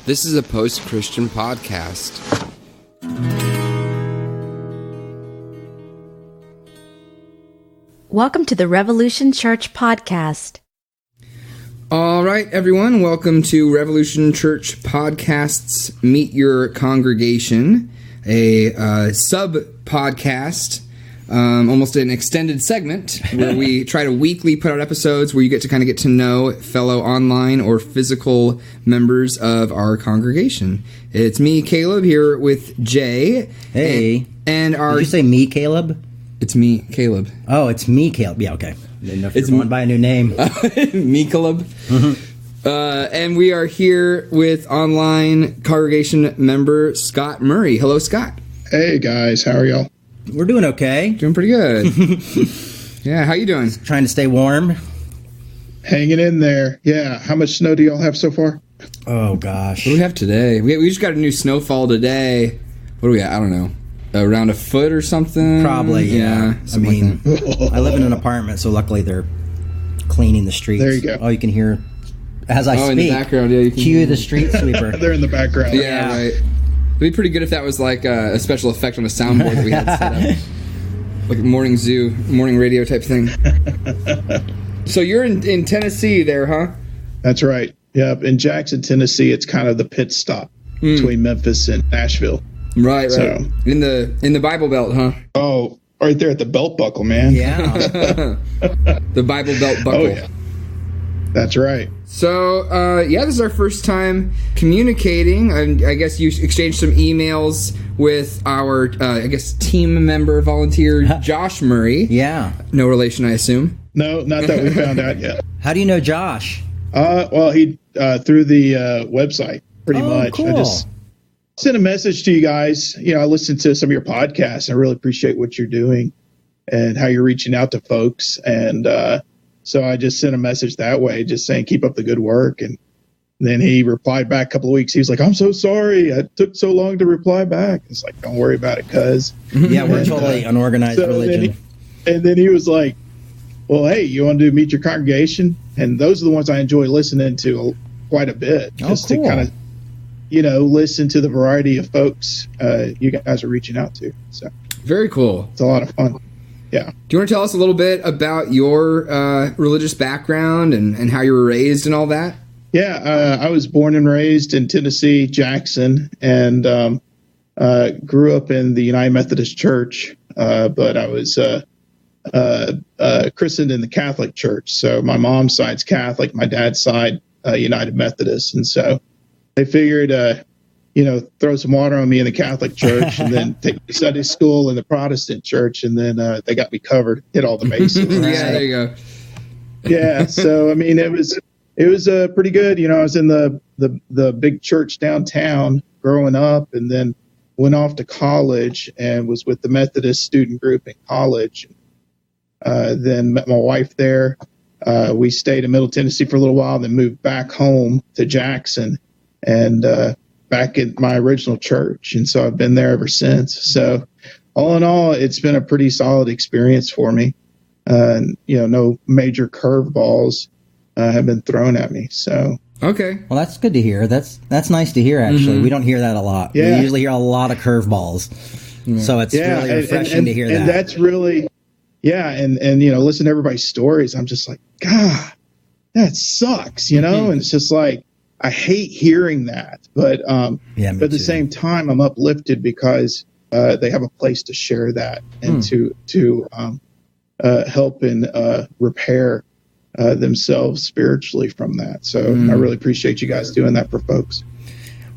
This is a post-Christian podcast. Welcome to the Revolution Church podcast. All right, everyone. Welcome to Revolution Church Podcast's Meet Your Congregation, a sub-podcast, almost an extended segment where we try to weekly put out episodes where you get to kind of get to know fellow online or physical members of our congregation. It's me, Caleb, here with Jay. Hey. And our... Did you say me, Caleb? It's me, Caleb. Oh, it's me, Caleb. Yeah, okay. Didn't know if you're going by a new name. Me, Caleb. Mm-hmm. And we are here with online congregation member Scott Murray. Hello, Scott. Hey, guys. How are y'all? We're doing okay. Doing pretty good. Yeah, how you doing? Trying to stay warm. Hanging in there. Yeah. How much snow do y'all have so far? Oh, gosh. What do we have today? We just got a new snowfall today. What do we got? I don't know. Around a foot or something? Probably, yeah. I mean, like I live in an apartment, so luckily they're cleaning the streets. There you go. Oh, you can hear, as I speak, in the background, yeah, you can cue the street sweeper. They're in the background. Yeah, right. It'd be pretty good if that was like a special effect on a soundboard that we had set up. Like a morning zoo, morning radio type thing. So you're in Tennessee there, huh? That's right. Yeah, in Jackson, Tennessee, it's kind of the pit stop between Memphis and Nashville. Right. So, in the Bible Belt, huh? Oh, right there at the belt buckle, man. Yeah. The Bible Belt buckle. Oh, yeah. That's right. So, this is our first time communicating. I guess you exchanged some emails with our, team member, volunteer, Josh Murray. Yeah. No relation, I assume. No, not that we found out yet. How do you know Josh? Well, he through the website, pretty much. Cool. I just sent a message to you guys. You know, I listened to some of your podcasts. I really appreciate what you're doing and how you're reaching out to folks. And so I just sent a message that way, just saying, keep up the good work. And then he replied back a couple of weeks. He was like, I'm so sorry. It took so long to reply back. It's like, don't worry about it, cuz. Yeah, we're totally unorganized religion. And then he was like, well, hey, you want to meet your congregation? And those are the ones I enjoy listening to quite a bit. Just cool. To kind of, listen to the variety of folks you guys are reaching out to. So Very cool. It's a lot of fun. Yeah. Do you want to tell us a little bit about your religious background and how you were raised and all that? Yeah, I was born and raised in Tennessee, Jackson, and grew up in the United Methodist Church, but I was christened in the Catholic Church. So my mom's side's Catholic, my dad's side United Methodist, and so they figured, throw some water on me in the Catholic Church, and then take me to Sunday school in the Protestant Church, and then they got me covered, hit all the bases. Yeah, there you go. Yeah, so I mean, it was pretty good. I was in the big church downtown growing up, and then went off to college and was with the Methodist student group in college. Then met my wife there. We stayed in Middle Tennessee for a little while, then moved back home to Jackson and back at my original church. And so I've been there ever since. So all in all, it's been a pretty solid experience for me. No major curveballs have been thrown at me. So okay. Well, that's good to hear. That's nice to hear, actually. Mm-hmm. We don't hear that a lot. Yeah. We usually hear a lot of curveballs. Yeah. So it's really refreshing to hear that. And that's really, and listen to everybody's stories. I'm just like, God, that sucks, and it's just like, I hate hearing that. But but at the same time, I'm uplifted because they have a place to share that and to help and repair themselves spiritually from that. So I really appreciate you guys doing that for folks.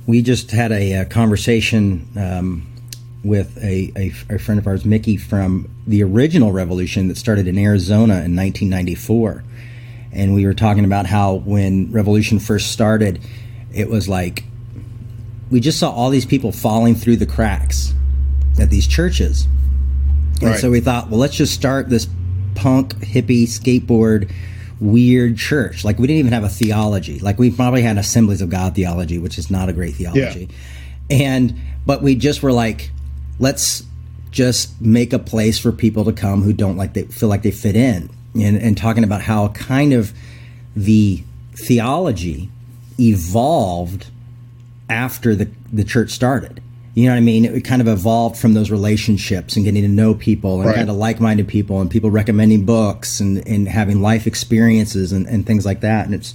We just had a conversation with a friend of ours, Mickey, from the original revolution that started in Arizona in 1994. And we were talking about how when revolution first started, it was like we just saw all these people falling through the cracks at these churches. And so we thought, well, let's just start this punk, hippie, skateboard, weird church. Like, we didn't even have a theology. Like, we probably had Assemblies of God theology, which is not a great theology. Yeah. But we just were like, let's just make a place for people to come who don't feel like they fit in. And talking about how kind of the theology evolved after the church started. You know what I mean? It kind of evolved from those relationships and getting to know people and kind of like-minded people and people recommending books and having life experiences and things like that. And it's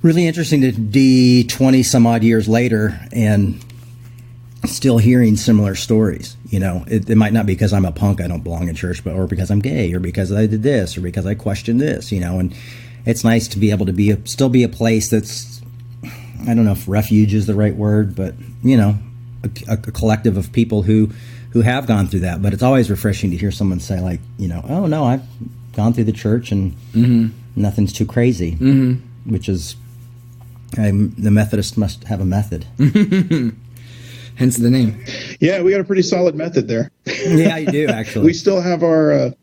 really interesting to be 20 some odd years later and still hearing similar stories. You know, it might not be because I'm a punk, I don't belong in church, or because I'm gay, or because I did this, or because I questioned this, you know. And it's nice to be able to still be a place that's, I don't know if refuge is the right word, but, you know, a collective of people who have gone through that. But it's always refreshing to hear someone say, like, you know, oh, no, I've gone through the church and nothing's too crazy, which is, the Methodist must have a method. Hence the name. Yeah, we got a pretty solid method there. Yeah, you do, actually. We still have our,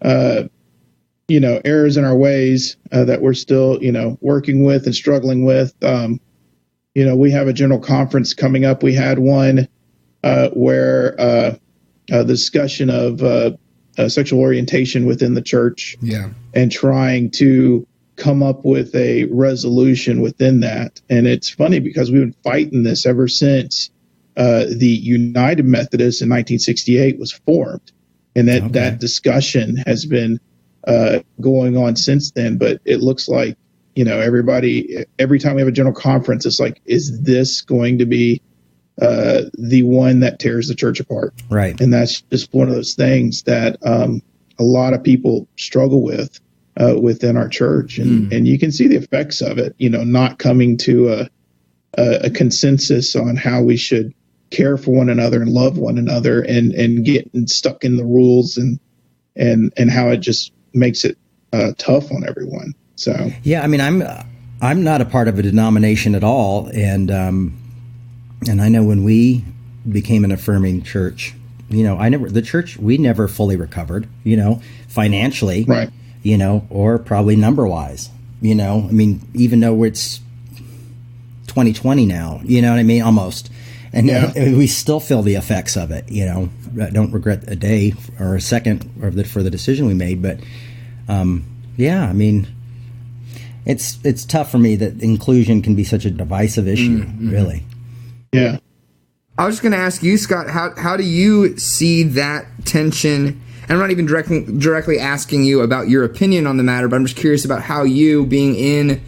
errors in our ways that we're still, working with and struggling with. We have a general conference coming up. We had one where the discussion of sexual orientation within the church, and trying to come up with a resolution within that. And it's funny because we've been fighting this ever since the United Methodist in 1968 was formed, and that discussion has been going on since then. But it looks like, everybody, every time we have a general conference, it's like, is this going to be the one that tears the church apart? Right. And that's just one of those things that a lot of people struggle with within our church, and you can see the effects of it, not coming to a consensus on how we should care for one another and love one another, and getting stuck in the rules and how it just makes it tough on everyone. So yeah, I mean, I'm not a part of a denomination at all, and I know when we became an affirming church, we never fully recovered, financially, right, or probably number wise, I mean, even though it's 2020 now, you know what I mean, almost. And we still feel the effects of it, I don't regret a day or a second for the decision we made. But, I mean, it's tough for me that inclusion can be such a divisive issue, really. Yeah. I was just going to ask you, Scott, how do you see that tension? And I'm not even directly asking you about your opinion on the matter, but I'm just curious about how you, being in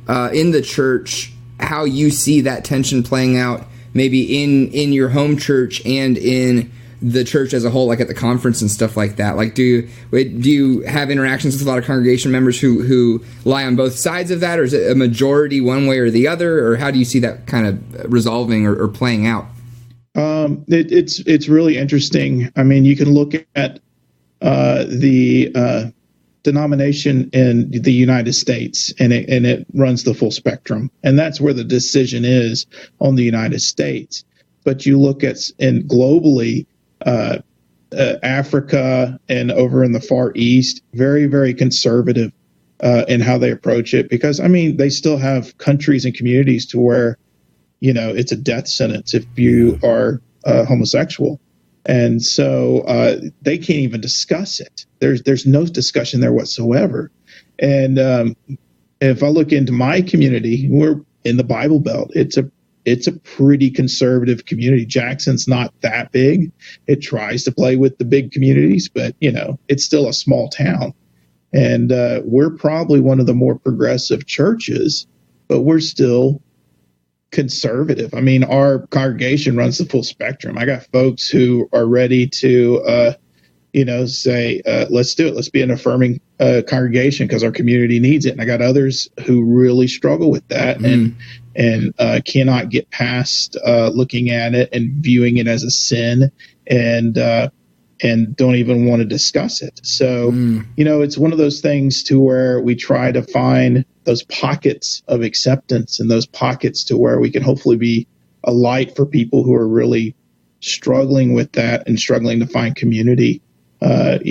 the church, how you see that tension playing out, maybe in your home church and in the church as a whole, like at the conference and stuff like that. Like, do you have interactions with a lot of congregation members who lie on both sides of that, or is it a majority one way or the other, or how do you see that kind of resolving or playing out? It's really interesting. I mean, you can look at the denomination in the United States, and it runs the full spectrum, and that's where the decision is on the United States. But you look at globally, Africa and over in the Far East, very, very conservative in how they approach it, because I mean, they still have countries and communities to where it's a death sentence if you are homosexual. And so they can't even discuss it. There's no discussion there whatsoever. And if I look into my community, we're in the Bible Belt. It's a pretty conservative community. Jackson's not that big. It tries to play with the big communities, but it's still a small town. And we're probably one of the more progressive churches, but we're still conservative. I mean, our congregation runs the full spectrum. I got folks who are ready to, say, let's do it. Let's be an affirming congregation because our community needs it. And I got others who really struggle with that and cannot get past looking at it and viewing it as a sin and don't even want to discuss it. So, it's one of those things to where we try to find those pockets of acceptance and those pockets to where we can hopefully be a light for people who are really struggling with that and struggling to find community, and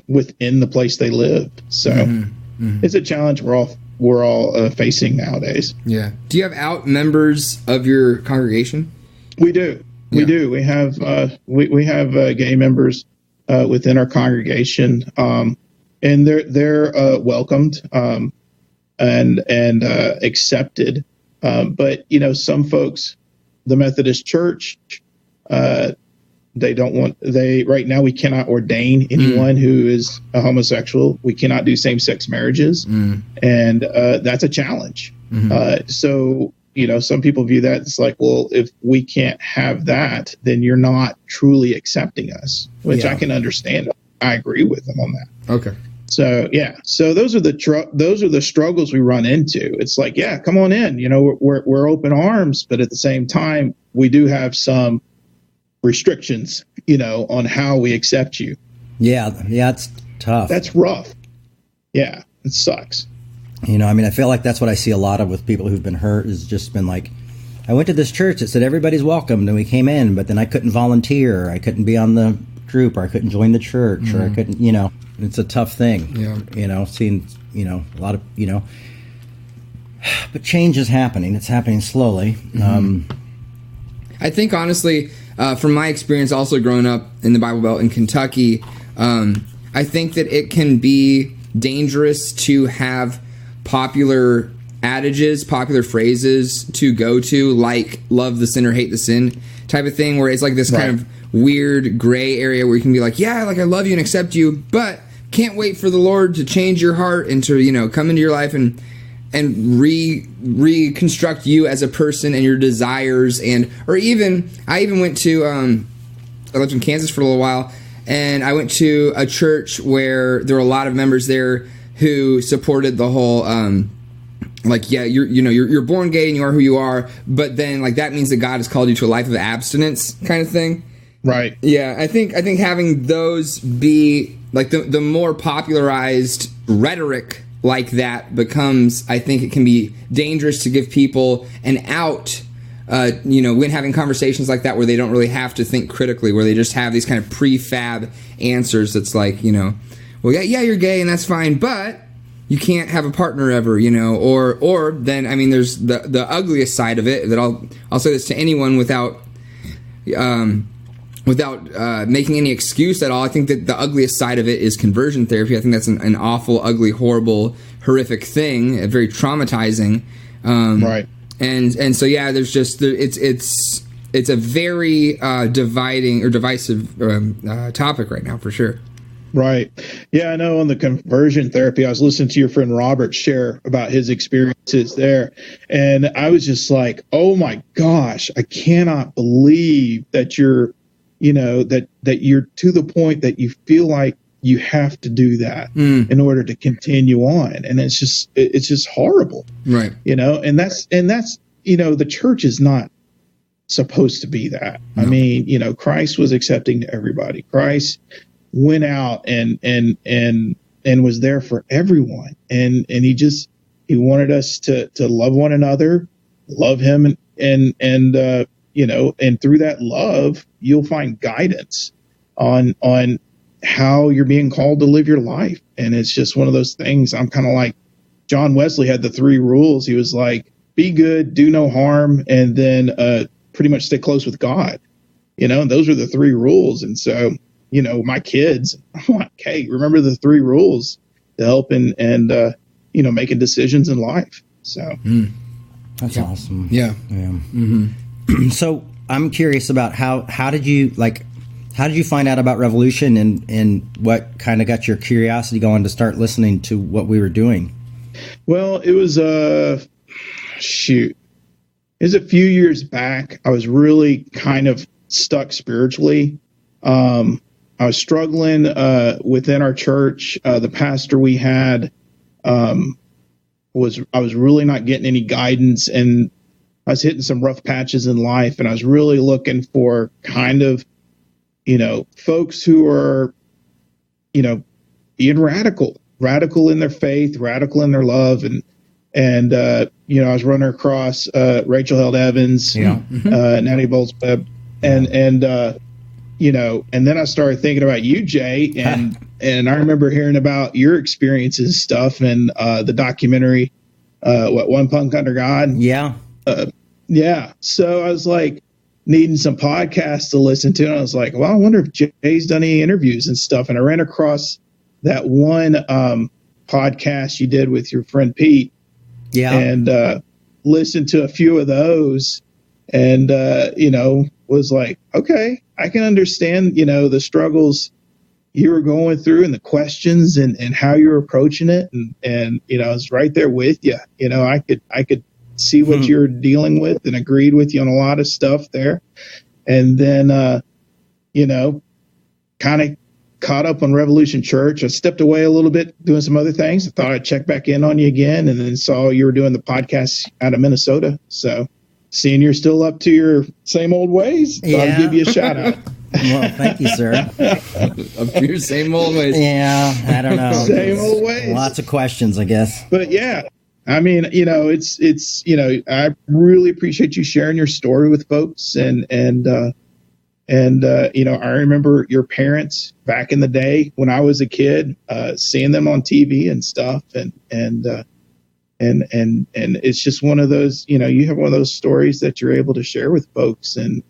within the place they live. So it's a challenge we're all facing nowadays. Yeah. Do you have out members of your congregation? We do. We do. We have we have gay members within our congregation, and they're welcomed. and accepted. But some folks, the Methodist Church, right now we cannot ordain anyone who is a homosexual. We cannot do same-sex marriages, and that's a challenge. So some people view that it's like, well, if we can't have that, then you're not truly accepting us, which I can understand. I agree with them on that. Okay. So so those are the struggles we run into. It's like, come on in. We're open arms, but at the same time, we do have some restrictions, on how we accept you. Yeah, it's tough. That's rough. Yeah, it sucks. I feel like that's what I see a lot of with people who've been hurt, is just been like, I went to this church that said everybody's welcome, and we came in, but then I couldn't volunteer, or I couldn't be on the group, or I couldn't join the church, or I couldn't, it's a tough thing. Yeah. Seeing, a lot of, but change is happening. It's happening slowly. I think, honestly, from my experience also growing up in the Bible Belt in Kentucky, I think that it can be dangerous to have popular adages, popular phrases to go to, like love the sinner, hate the sin type of thing, where it's like this kind of weird gray area where you can be like, I love you and accept you, but can't wait for the Lord to change your heart and to, come into your life and reconstruct you as a person and your desires. I even went to, I lived in Kansas for a little while, and I went to a church where there were a lot of members there who supported the whole, you're born gay and you are who you are, but then that means that God has called you to a life of abstinence kind of thing. Right. Yeah, I think having those be the more popularized rhetoric like that becomes, I think it can be dangerous to give people an out, when having conversations like that where they don't really have to think critically, where they just have these kind of prefab answers that's like, well, you're gay and that's fine, but you can't have a partner ever, or then, there's the ugliest side of it that I'll say this to anyone without making any excuse at all. I think that the ugliest side of it is conversion therapy. I think that's an awful, ugly, horrible, horrific thing, very traumatizing. Right. And so there's just it's a very dividing or divisive topic right now for sure. Right. Yeah, I know on the conversion therapy, I was listening to your friend Robert share about his experiences there. And I was just like, oh my gosh, I cannot believe that you're, that you're to the point that you feel like you have to do that in order to continue on. And it's just horrible. Right. And that's, the church is not supposed to be that. No. Christ was accepting to everybody. Christ went out and was there for everyone. And he wanted us to love one another, love him. And through that love, you'll find guidance on how you're being called to live your life. And it's just one of those things. I'm kind of like John Wesley had the 3 rules. He was like, be good, do no harm, and then pretty much stay close with God. And those are the 3 rules. And so, my kids, I'm like, hey, remember the 3 rules to help and making decisions in life. So that's awesome. Yeah. Mm-hmm. So I'm curious about how did you find out about Revolution and what kind of got your curiosity going to start listening to what we were doing? Well, it was it was a few years back. I was really kind of stuck spiritually. I was struggling within our church. The pastor we had I was really not getting any guidance, and I was hitting some rough patches in life, and I was really looking for kind of, folks who are, being radical in their faith, radical in their love. And I was running across Rachel Held Evans, Natty Bolts Webb, and then I started thinking about you, Jay, and I remember hearing about your experiences and stuff, and the documentary, One Punk Under God. Yeah. So I was like needing some podcasts to listen to, and I was like, well, I wonder if Jay's done any interviews and stuff. And I ran across that one podcast you did with your friend Pete, Yeah. And listened to a few of those, and was like, okay, I can understand, the struggles you were going through and the questions and how you're approaching it. And I was right there with you. I could see what you're dealing with and agreed with you on a lot of stuff there. And then, kind of caught up on Revolution Church. I stepped away a little bit doing some other things. I thought I'd check back in on you again, and then saw you were doing the podcast out of Minnesota. So seeing you're still up to your same old ways, thought I'd give you a shout out. Well, thank you, sir. Up to your same old ways. Yeah, I don't know. Same old ways. Lots of questions, I guess. But yeah, I mean, it's I really appreciate you sharing your story with folks, and I remember your parents back in the day when I was a kid, seeing them on TV and stuff, and it's just one of those, you have one of those stories that you're able to share with folks, and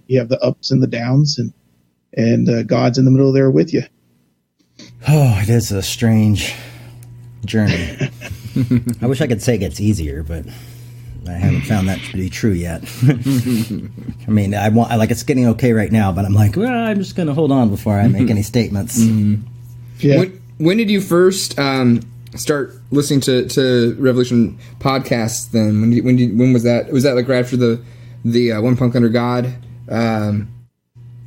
you have the ups and the downs, and God's in the middle there with you. Oh, it is a strange journey. I wish I could say it gets easier, but I haven't found that to be true yet. I mean, it's getting okay right now, but I'm like, well, I'm just going to hold on before I make any statements. Mm-hmm. Yeah. When did you first start listening to Revolution podcasts? Then when was that? Was that like right after the One Punk Under God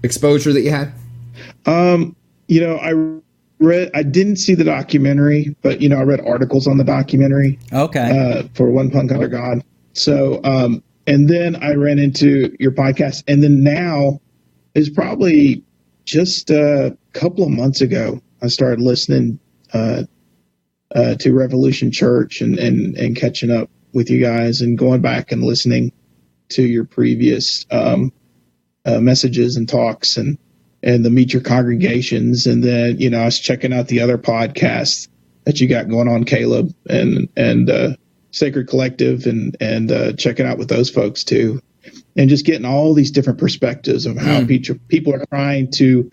exposure that you had? I didn't see the documentary, but I read articles on the documentary. Okay. For One Punk Under God. So, and then I ran into your podcast, and then now is probably just a couple of months ago, I started listening to Revolution Church and catching up with you guys and going back and listening to your previous messages and talks and the Meet Your Congregations. And then, I was checking out the other podcasts that you got going on, Caleb, and Sacred Collective, and checking out with those folks too, and just getting all these different perspectives of how people are trying to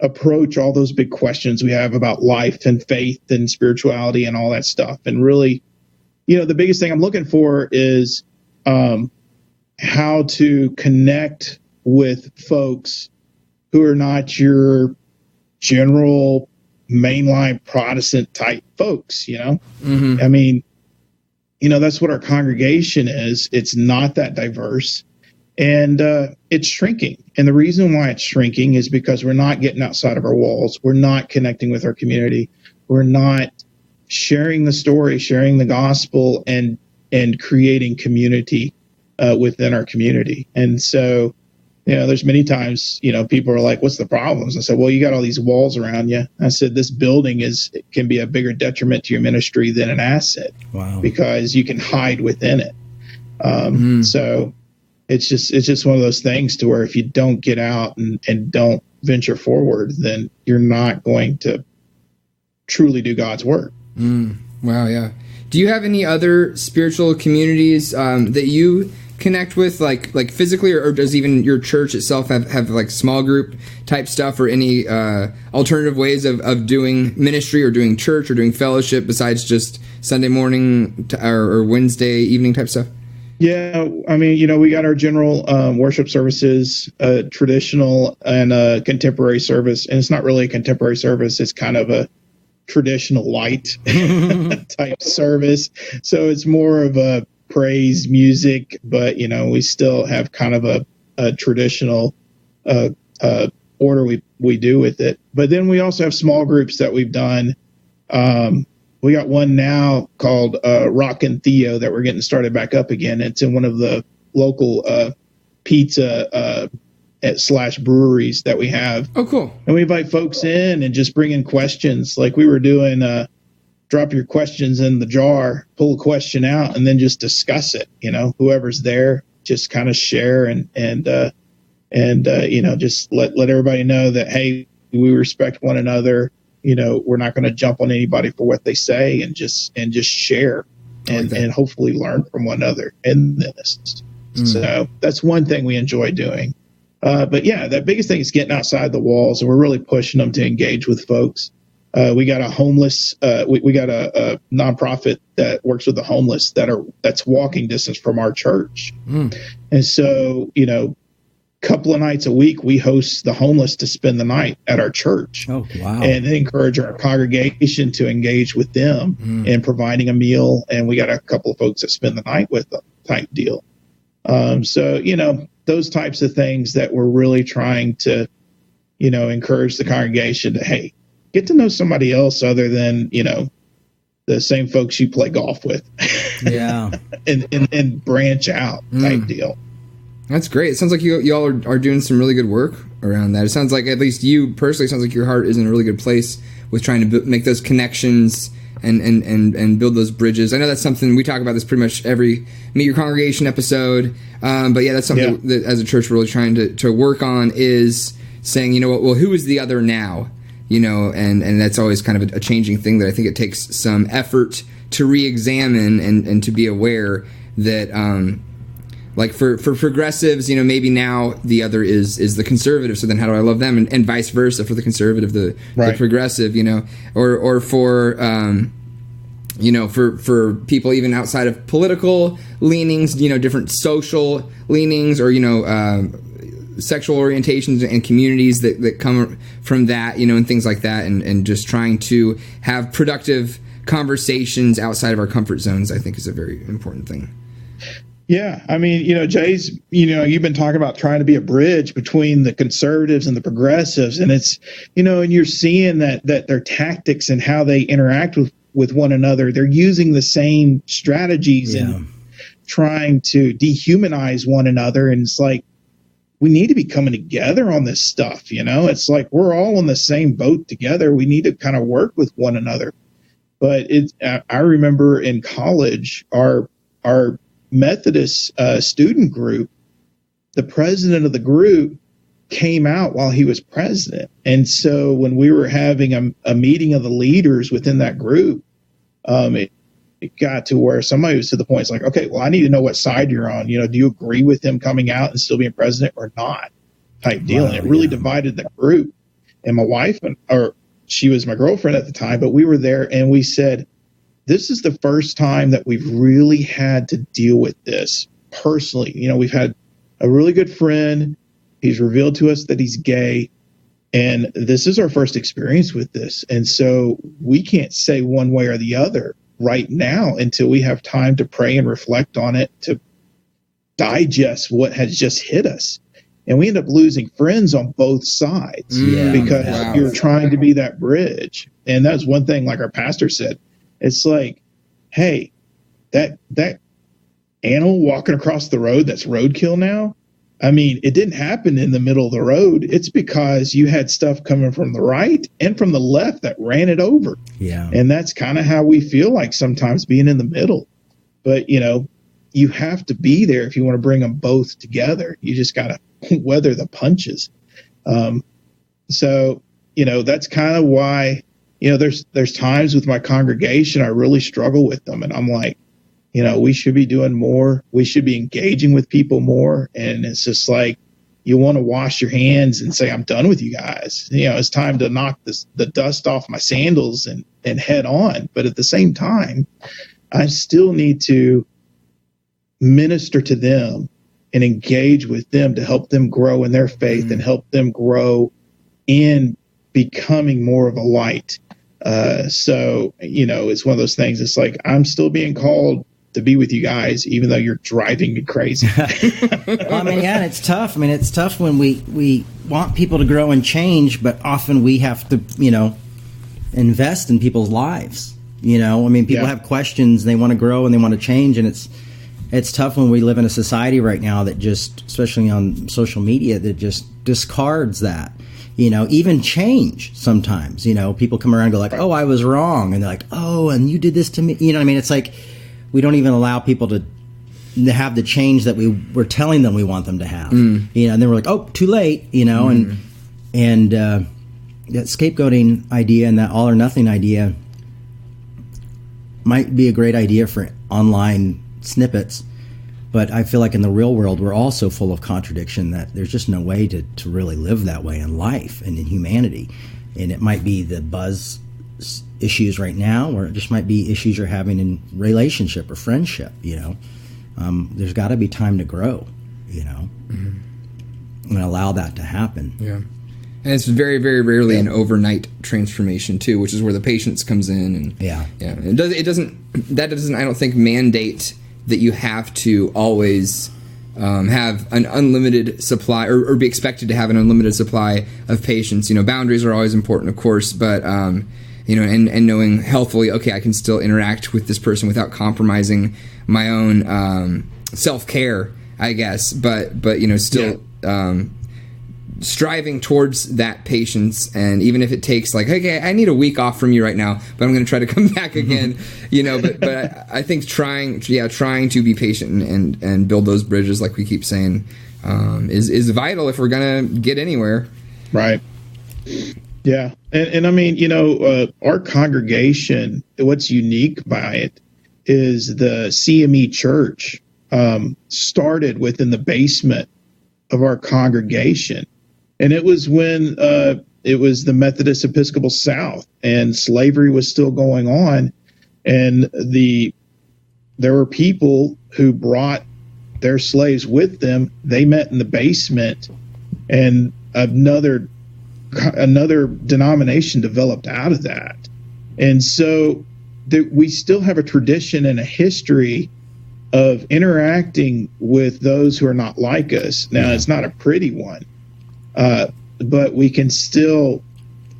approach all those big questions we have about life and faith and spirituality and all that stuff. And really, the biggest thing I'm looking for is how to connect with folks who are not your general mainline Protestant type folks, Mm-hmm. I mean, that's what our congregation is. It's not that diverse, and it's shrinking. And the reason why it's shrinking is because we're not getting outside of our walls. We're not connecting with our community. We're not sharing the story, sharing the gospel, and creating community within our community. And so, there's many times, people are like, what's the problems? I said, well, you got all these walls around you. I said, this building can be a bigger detriment to your ministry than an asset. Wow. Because you can hide within it. So it's just one of those things to where if you don't get out and don't venture forward, then you're not going to truly do God's work. Wow. Yeah. Do you have any other spiritual communities that you connect with, like physically, or does even your church itself have like small group type stuff, or any alternative ways of doing ministry or doing church or doing fellowship besides just Sunday morning or Wednesday evening type stuff? Yeah, I mean, we got our general worship services, traditional and contemporary service, and it's not really a contemporary service. It's kind of a traditional light type service. So it's more of a praise music, but we still have kind of a traditional order we do with it. But then we also have small groups that we've done. We got one now called Rock and Theo that we're getting started back up again. It's in one of the local pizza / breweries that we have. Oh, cool. And we invite folks in and just bring in questions, like we were doing. Drop your questions in the jar, pull a question out, and then just discuss it. Whoever's there, just kind of share and just let everybody know that, hey, we respect one another. We're not going to jump on anybody for what they say, and just share and hopefully learn from one another in this. So that's one thing we enjoy doing. But yeah, the biggest thing is getting outside the walls, and we're really pushing them to engage with folks. We got a homeless. We got a nonprofit that works with the homeless that's walking distance from our church, and so couple of nights a week we host the homeless to spend the night at our church. Oh, wow. And encourage our congregation to engage with them in providing a meal, and we got a couple of folks that spend the night with them type deal. So those types of things that we're really trying to encourage the congregation to, hey, get to know somebody else other than the same folks you play golf with. Yeah. and branch out type deal. That's great. It sounds like y'all are doing some really good work around that. It sounds like, at least you personally, sounds like your heart is in a really good place with trying to make those connections and build those bridges. I know that's something we talk about this pretty much every Meet Your Congregation episode. But yeah, that's something that as a church we're really trying to work on, is saying, well, who is the other now? And that's always kind of a changing thing that I think it takes some effort to re-examine and to be aware that, like for progressives, maybe now the other is the conservative. So then how do I love them? And vice versa for the conservative, the progressive, or for, for people even outside of political leanings, different social leanings, or, sexual orientations and communities that come from that, and things like that. And just trying to have productive conversations outside of our comfort zones, I think, is a very important thing. Yeah, I mean, Jay's, you've been talking about trying to be a bridge between the conservatives and the progressives, and it's, and you're seeing that their tactics and how they interact with one another, they're using the same strategies and trying to dehumanize one another. And it's like, we need to be coming together on this stuff. It's like we're all on the same boat together. We need to kind of work with one another. But I remember in college, our Methodist student group, the president of the group came out while he was president. And so when we were having a meeting of the leaders within that group, it got to where somebody was to the point, it's like, okay, well, I need to know what side you're on. Do you agree with him coming out and still being president or not, type deal. And it really divided the group. And my wife, or she was my girlfriend at the time, but we were there and we said, this is the first time that we've really had to deal with this personally. We've had a really good friend. He's revealed to us that he's gay. And this is our first experience with this. And so we can't say one way or the other right now until we have time to pray and reflect on it, to digest what has just hit us. And we end up losing friends on both sides because you're trying to be that bridge. And that's one thing, like our pastor said, it's like, hey, that animal walking across the road, that's roadkill now. I mean, it didn't happen in the middle of the road. It's because you had stuff coming from the right and from the left that ran it over. Yeah. And that's kind of how we feel like sometimes, being in the middle. But, you have to be there if you want to bring them both together. You just got to weather the punches. So, that's kind of why, there's times with my congregation I really struggle with them. And I'm like, we should be doing more. We should be engaging with people more. And it's just like, you want to wash your hands and say, I'm done with you guys. It's time to knock the dust off my sandals and head on. But at the same time, I still need to minister to them and engage with them to help them grow in their faith and help them grow in becoming more of a light. So, it's one of those things. It's like, I'm still being called to be with you guys, even though you're driving me crazy. Well, I mean, yeah, it's tough. I mean, it's tough when we want people to grow and change, but often we have to, invest in people's lives. I mean, people have questions, they want to grow and they want to change, and it's tough when we live in a society right now that just, especially on social media, that just discards that. Even change sometimes. People come around and go like, oh, I was wrong. And they're like, oh, and you did this to me. You know what I mean? It's like we don't even allow people to have the change that we were telling them we want them to have. And then we're like, oh, too late, and that scapegoating idea and that all or nothing idea might be a great idea for online snippets. But I feel like in the real world, we're all so full of contradiction that there's just no way to really live that way in life and in humanity. And it might be the buzz issues right now, or it just might be issues you're having in relationship or friendship. There's got to be time to grow. And allow that to happen. Yeah. And it's very, very rarely an overnight transformation too, which is where the patience comes in. And it doesn't I don't think mandate that you have to always have an unlimited supply or be expected to have an unlimited supply of patience. Boundaries are always important, of course, but and knowing healthfully, okay, I can still interact with this person without compromising my own self-care, I guess, but still striving towards that patience. And even if it takes okay, I need a week off from you right now, but I'm going to try to come back again, but I think trying to be patient and build those bridges, like we keep saying, is vital if we're going to get anywhere. Right. Yeah. And I mean, our congregation, what's unique by it is the CME church started within the basement of our congregation. And it was when it was the Methodist Episcopal South and slavery was still going on. And there were people who brought their slaves with them. They met in the basement, and another denomination developed out of that. And so we still have a tradition and a history of interacting with those who are not like us. Now, it's not a pretty one, but we can still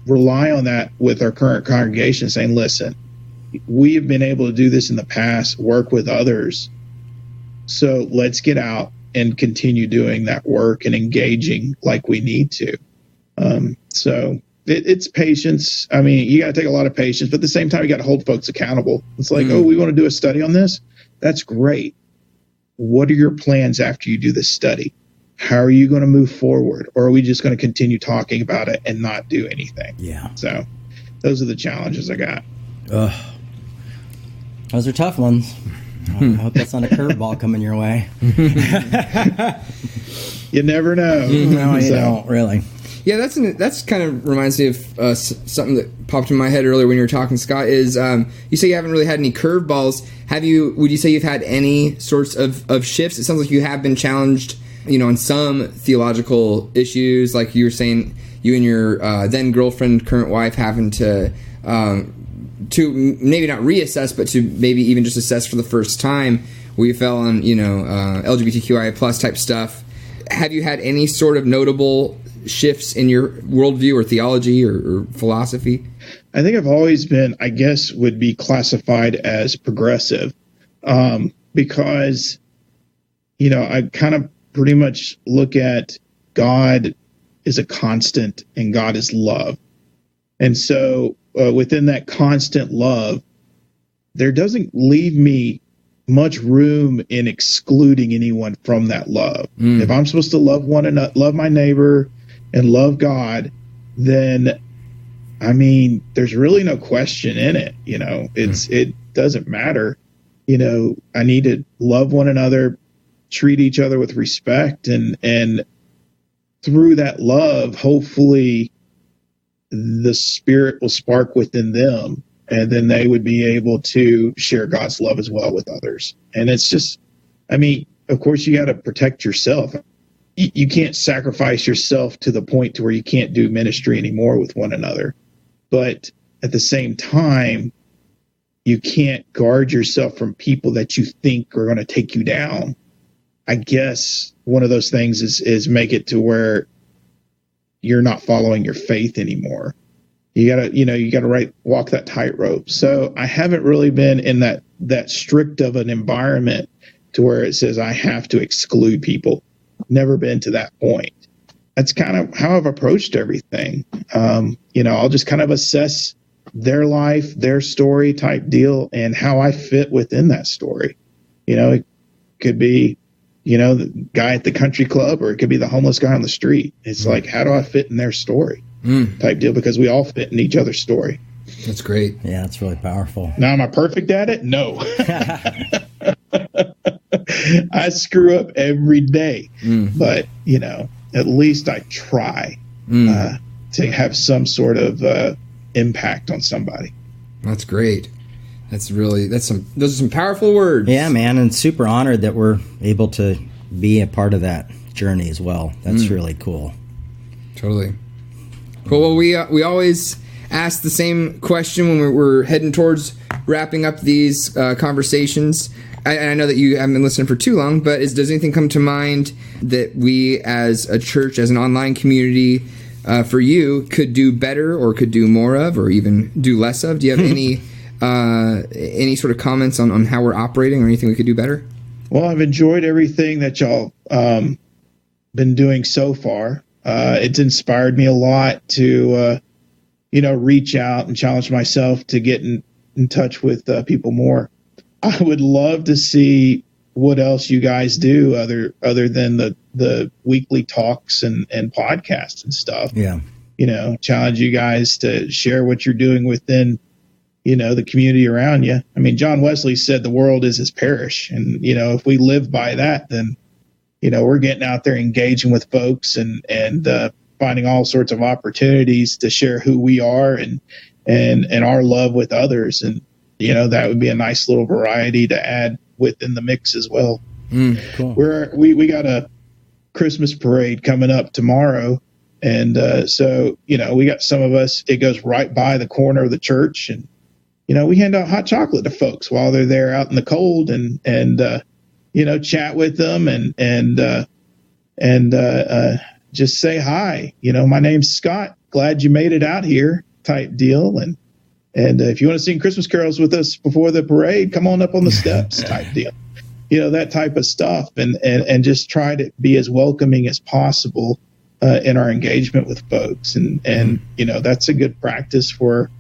rely on that with our current congregation, saying, listen, we have been able to do this in the past, work with others. So let's get out and continue doing that work and engaging like we need to. So it's patience. I mean, you got to take a lot of patience, but at the same time, you got to hold folks accountable. It's like, oh, we want to do a study on this. That's great. What are your plans after you do this study? How are you going to move forward? Or are we just going to continue talking about it and not do anything? Yeah. So those are the challenges I got. Those are tough ones. I hope that's not a curveball coming your way. You never know. No, you don't, really. Yeah, that's kind of reminds me of something that popped in my head earlier when you were talking, Scott. Is you say you haven't really had any curveballs? Would you say you've had any sorts of shifts? It sounds like you have been challenged, on some theological issues, like you were saying, you and your then girlfriend, current wife, having to maybe not reassess, but to maybe even just assess for the first time, where you fell on LGBTQIA plus type stuff. Have you had any sort of notable shifts in your worldview or theology or philosophy? I think I've always been, I guess, would be classified as progressive, because, I kind of pretty much look at God is a constant and God is love. And so within that constant love, there doesn't leave me much room in excluding anyone from that love. If I'm supposed to love one another, love my neighbor, and love God, then, I mean, there's really no question in it. It doesn't matter. I need to love one another, treat each other with respect, and through that love, hopefully the Spirit will spark within them, and then they would be able to share God's love as well with others. And it's just, I mean, of course, you got to protect yourself. You can't sacrifice yourself to the point to where you can't do ministry anymore with one another. But at the same time, you can't guard yourself from people that you think are going to take you down. I guess one of those things is make it to where you're not following your faith anymore. You gotta walk that tightrope. So I haven't really been in that strict of an environment to where it says I have to exclude people. Never been to that point. That's kind of how I've approached everything. I'll just kind of assess their life, their story type deal, and how I fit within that story. It could be, the guy at the country club, or it could be the homeless guy on the street. It's like, how do I fit in their story type deal? Because we all fit in each other's story. That's great. Yeah, that's really powerful. Now, am I perfect at it? No. I screw up every day, but at least I try to have some sort of impact on somebody. That's great. Those are some powerful words. Yeah, man, and super honored that we're able to be a part of that journey as well. That's really cool. Totally. Cool. Well, we always ask the same question when we're heading towards wrapping up these conversations. I know that you haven't been listening for too long, but does anything come to mind that we as a church, as an online community, for you, could do better or could do more of or even do less of? Do you have any sort of comments on how we're operating or anything we could do better? Well, I've enjoyed everything that y'all been doing so far. It's inspired me a lot to, reach out and challenge myself to get in touch with people more. I would love to see what else you guys do other than the weekly talks and podcasts and stuff. Yeah. Challenge you guys to share what you're doing within, the community around you. I mean, John Wesley said the world is his parish. And, if we live by that, then, we're getting out there engaging with folks and finding all sorts of opportunities to share who we are and our love with others. And, that would be a nice little variety to add within the mix as well. Cool. We got a Christmas parade coming up tomorrow. And so, we got some of us, it goes right by the corner of the church. And, we hand out hot chocolate to folks while they're there out in the cold and chat with them and just say hi. My name's Scott. Glad you made it out here type deal. And if you want to sing Christmas carols with us before the parade, come on up on the steps type deal. That type of stuff and just try to be as welcoming as possible in our engagement with folks. And that's a good practice for,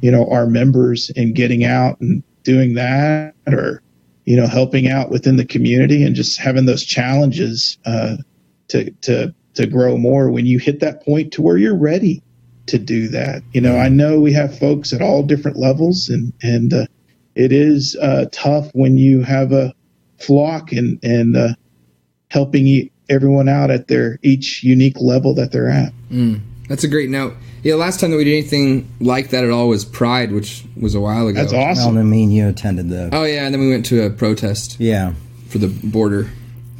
our members in getting out and doing that or, helping out within the community and just having those challenges to grow more when you hit that point to where you're ready to do that. I know we have folks at all different levels and it is tough when you have a flock and helping everyone out at their each unique level that they're at. That's a great note. Yeah, last time that we did anything like that at all was Pride, which was a while ago. That's awesome. Well, I mean, you attended the... Oh, yeah, and then we went to a protest. Yeah. For the border.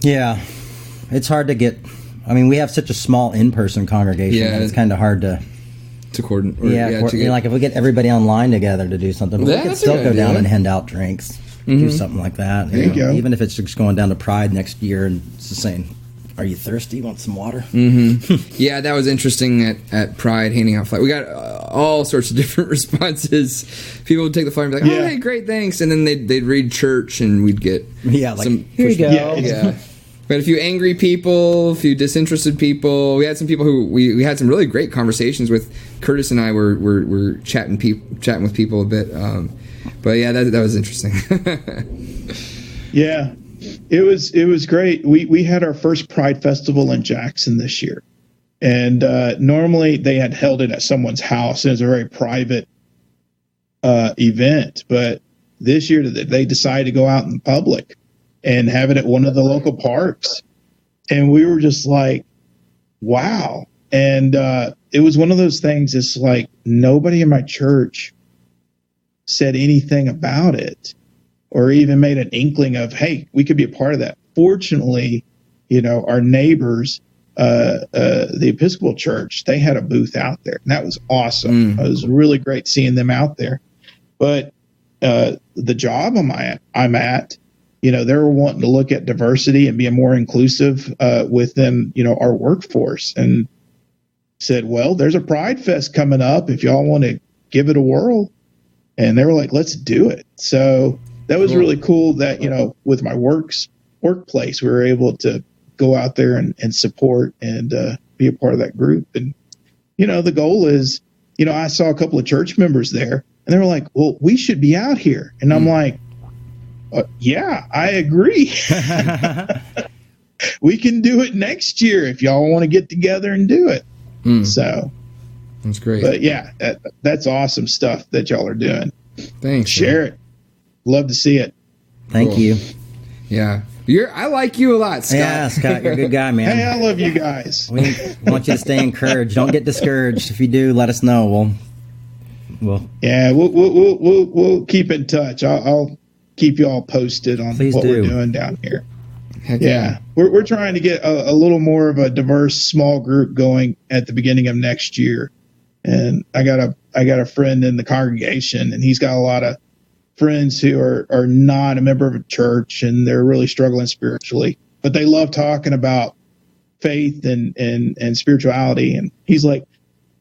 Yeah. It's hard to get... I mean, we have such a small in-person congregation that it's kind of hard to coordinate. Like if we get everybody online together to do something, we could still go down and hand out drinks, do something like that. There you go. Even if it's just going down to Pride next year and just saying, "Are you thirsty? Want some water?" Yeah, that was interesting at Pride, handing out flags. We got all sorts of different responses. People would take the flag and be like, "Oh, hey, great, thanks," and then they'd read church, and we'd get some. Here you go. Yeah. We had a few angry people, a few disinterested people. We had some people who we had some really great conversations with. Curtis and I were chatting with people a bit. But yeah, that was interesting. Yeah, it was great. We had our first Pride Festival in Jackson this year, and normally they had held it at someone's house. It was a very private event, but this year they decided to go out in public and have it at one of the local parks. And we were just like, wow. And it was one of those things, it's like nobody in my church said anything about it or even made an inkling of, hey, we could be a part of that. Fortunately, our neighbors, the Episcopal Church, they had a booth out there. And that was awesome. It was really great seeing them out there. But the job I'm at, they were wanting to look at diversity and being more inclusive within, our workforce, and said, well, there's a Pride Fest coming up if y'all want to give it a whirl. And they were like, let's do it. So that was really cool that, with my workplace, we were able to go out there and support and be a part of that group. And, the goal is, I saw a couple of church members there and they were like, well, we should be out here. And I'm like, yeah, I agree. We can do it next year if y'all want to get together and do it. So that's great. But yeah, that's awesome stuff that y'all are doing. Thanks. Share it. Love to see it. Thank you. Yeah. I like you a lot, Scott. Yeah, Scott, you're a good guy, man. Hey, I love you guys. We want you to stay encouraged. Don't get discouraged. If you do, let us know. Well, yeah, we'll keep in touch. I'll keep you all posted on what we're doing down here. Heck yeah. We're trying to get a little more of a diverse small group going at the beginning of next year. And I got a friend in the congregation, and he's got a lot of friends who are not a member of a church, and they're really struggling spiritually, but they love talking about faith and spirituality. And he's like,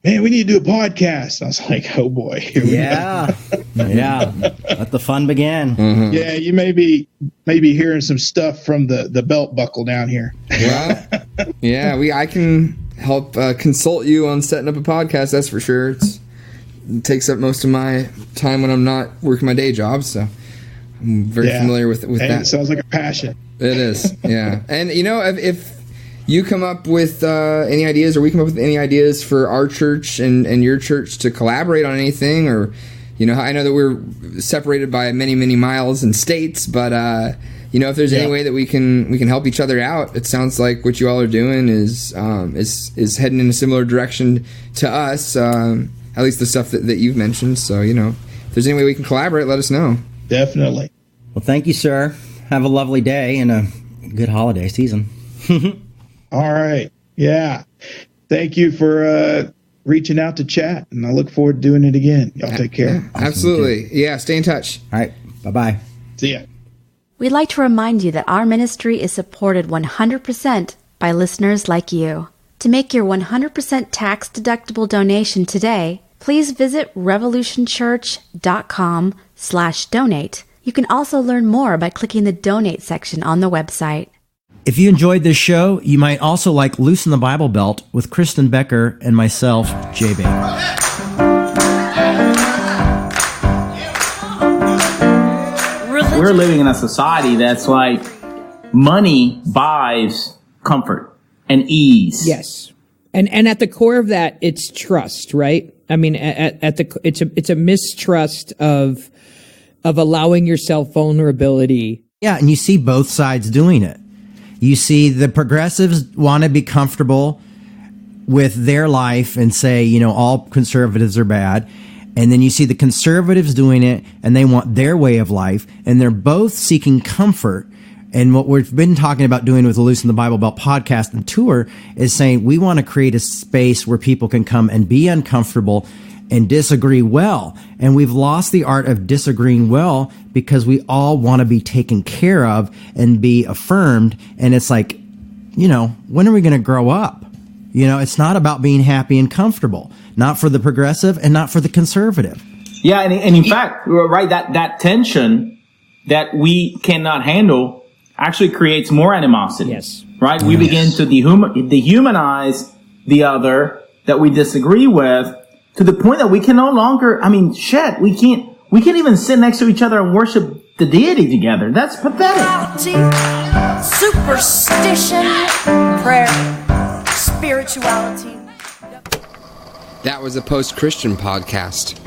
man, we need to do a podcast. And I was like, oh boy. Yeah. Let the fun begin. Mm-hmm. Yeah. You may be hearing some stuff from the belt buckle down here. Well, yeah, I can help consult you on setting up a podcast. That's for sure. It takes up most of my time when I'm not working my day job. So I'm very familiar with that. It sounds like a passion. It is. Yeah. And if you come up with any ideas, or we come up with any ideas for our church and your church to collaborate on anything, or, I know that we're separated by many, many miles and states, but, if there's any way that we can help each other out, it sounds like what you all are doing is heading in a similar direction to us, at least the stuff that you've mentioned. So, if there's any way we can collaborate, let us know. Definitely. Well, thank you, sir. Have a lovely day and a good holiday season. All right. Yeah. Thank you for reaching out to chat, and I look forward to doing it again. Y'all take care. Yeah, absolutely. Yeah, stay in touch. All right. Bye-bye. See ya. We'd like to remind you that our ministry is supported 100% by listeners like you. To make your 100% tax-deductible donation today, please visit revolutionchurch.com/donate. You can also learn more by clicking the donate section on the website. If you enjoyed this show, you might also like Loosen the Bible Belt with Kristen Becker and myself, Jay Baker. We're living in a society that's like money buys comfort and ease. Yes. And at the core of that, it's trust, right? I mean, it's a mistrust of allowing yourself vulnerability. Yeah, and you see both sides doing it. You see the progressives want to be comfortable with their life and say, all conservatives are bad. And then you see the conservatives doing it, and they want their way of life, and they're both seeking comfort. And what we've been talking about doing with the Loosen the Bible Belt podcast and tour is saying we want to create a space where people can come and be uncomfortable and disagree well. And we've lost the art of disagreeing well because we all want to be taken care of and be affirmed. And it's like, when are we going to grow up? It's not about being happy and comfortable, not for the progressive and not for the conservative. Yeah. And in fact, right, that tension that we cannot handle actually creates more animosity. Yes. Right. We begin to dehumanize the other that we disagree with, to the point that we can no longer, we can't even sit next to each other and worship the deity together. That's pathetic. Superstition, prayer, spirituality. That was a post-Christian podcast.